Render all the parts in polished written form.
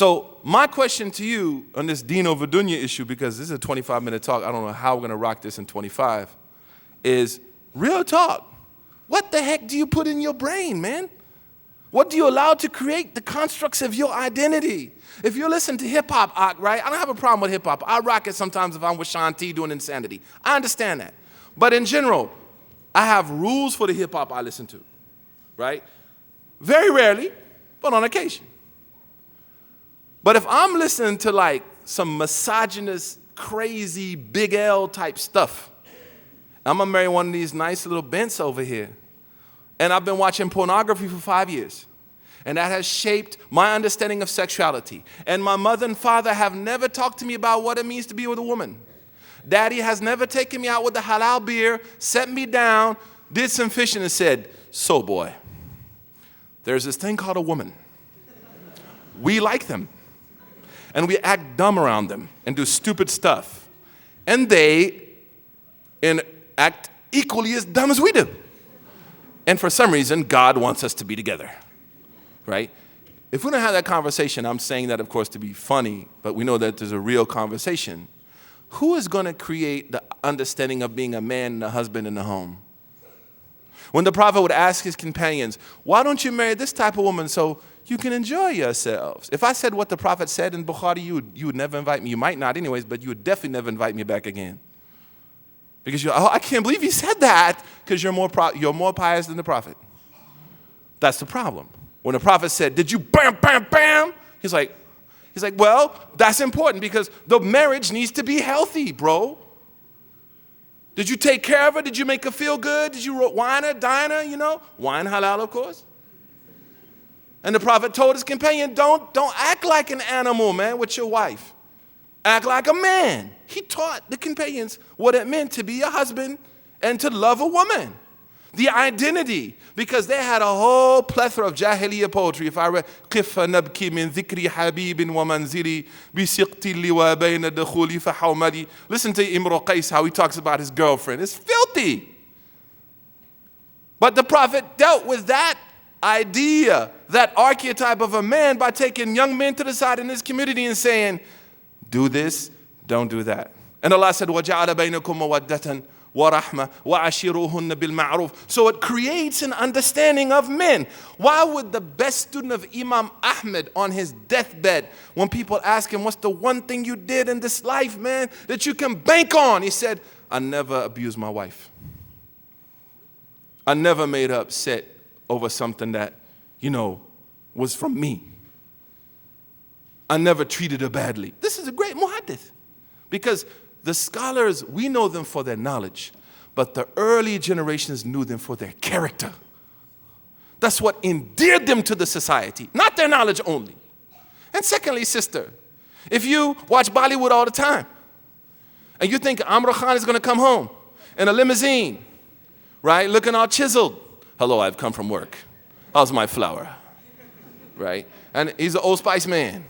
So my question to you on this Dino Vidunya issue, because this is a 25-minute talk, I don't know how we're going to rock this in 25, is real talk. What the heck do you put in your brain, man? What do you allow to create the constructs of your identity? If you listen to hip-hop, right, I don't have a problem with hip-hop. I rock it sometimes if I'm with Shanti doing Insanity. I understand that. But in general, I have rules for the hip-hop I listen to, right? Very rarely, but on occasion. But if I'm listening to like some misogynist, crazy, Big L type stuff, I'm gonna marry one of these nice little bents over here. And I've been watching pornography for 5 years. And that has shaped my understanding of sexuality. And my mother and father have never talked to me about what it means to be with a woman. Daddy has never taken me out with the halal beer, set me down, did some fishing and said, so boy, there's this thing called a woman. We like them. And we act dumb around them and do stupid stuff. And they act equally as dumb as we do. And for some reason, God wants us to be together, right? If we don't have that conversation, I'm saying that, of course, to be funny, but we know that there's a real conversation. Who is going to create the understanding of being a man and a husband in the home? When the prophet would ask his companions, why don't you marry this type of woman so you can enjoy yourselves? If I said what the prophet said in Bukhari, you would never invite me. You might not anyways, but you would definitely never invite me back again. Because I can't believe he said that, because you're more pious than the prophet. That's the problem. When the prophet said, did you bam, bam, bam? He's like, well, that's important because the marriage needs to be healthy, bro. Did you take care of her? Did you make her feel good? Did you wine her, dine her, Wine halal, of course. And the prophet told his companion, don't act like an animal, man, with your wife. Act like a man. He taught the companions what it meant to be a husband and to love a woman. The identity, because they had a whole plethora of Jahiliyyah poetry. If I read, قِفَ نَبْكِي مِنْ ذِكْرِ حَبِيبٍ وَمَنْزِلِ بِسِقْتِ اللِّوَى بَيْنَ الدُّخُولِ فَحَوْمَدِ. Listen to Imru Qais, how he talks about his girlfriend. It's filthy. But the prophet dealt with that idea, that archetype of a man, by taking young men to the side in his community and saying, do this, don't do that. And Allah said, وَجَعَلَ بَيْنَكُمْ مَوَدَّةً وَرَحْمَةً وَعَشِرُوهُنَّ بِالْمَعْرُوفِ. So it creates an understanding of men. Why would the best student of Imam Ahmed on his deathbed, when people ask him, what's the one thing you did in this life, man, that you can bank on? He said, I never abused my wife. I never made her upset over something that, was from me. I never treated her badly. This is a great muhaddith. Because the scholars, we know them for their knowledge, but the early generations knew them for their character. That's what endeared them to the society, not their knowledge only. And secondly, sister, if you watch Bollywood all the time, and you think Amr Khan is going to come home in a limousine, right, looking all chiseled. Hello, I've come from work. How's my flower? Right? And he's an Old Spice man.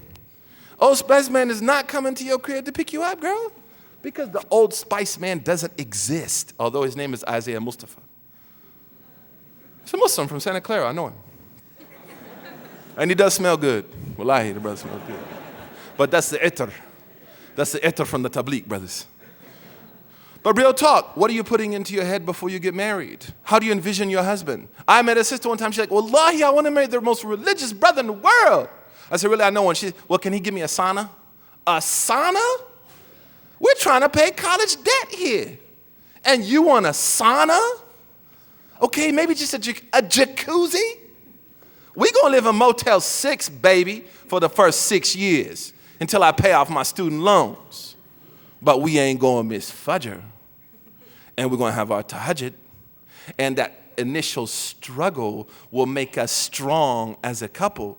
Old Spice man is not coming to your crib to pick you up, girl. Because the Old Spice man doesn't exist, although his name is Isaiah Mustafa. He's a Muslim from Santa Clara, I know him. And he does smell good. Wallahi, the brother smells good. But that's the itar. That's the itar from the tabligh, brothers. But real talk, what are you putting into your head before you get married? How do you envision your husband? I met a sister one time, she's like, Wallahi, I want to marry the most religious brother in the world. I said, really, I know one. She said, well, can he give me a sauna? A sauna? We're trying to pay college debt here. And you want a sauna? Okay, maybe just a jacuzzi? We're going to live in Motel 6, baby, for the first 6 years until I pay off my student loans. But we ain't going to miss Fajr. And we're going to have our tahajjud. And that initial struggle will make us strong as a couple.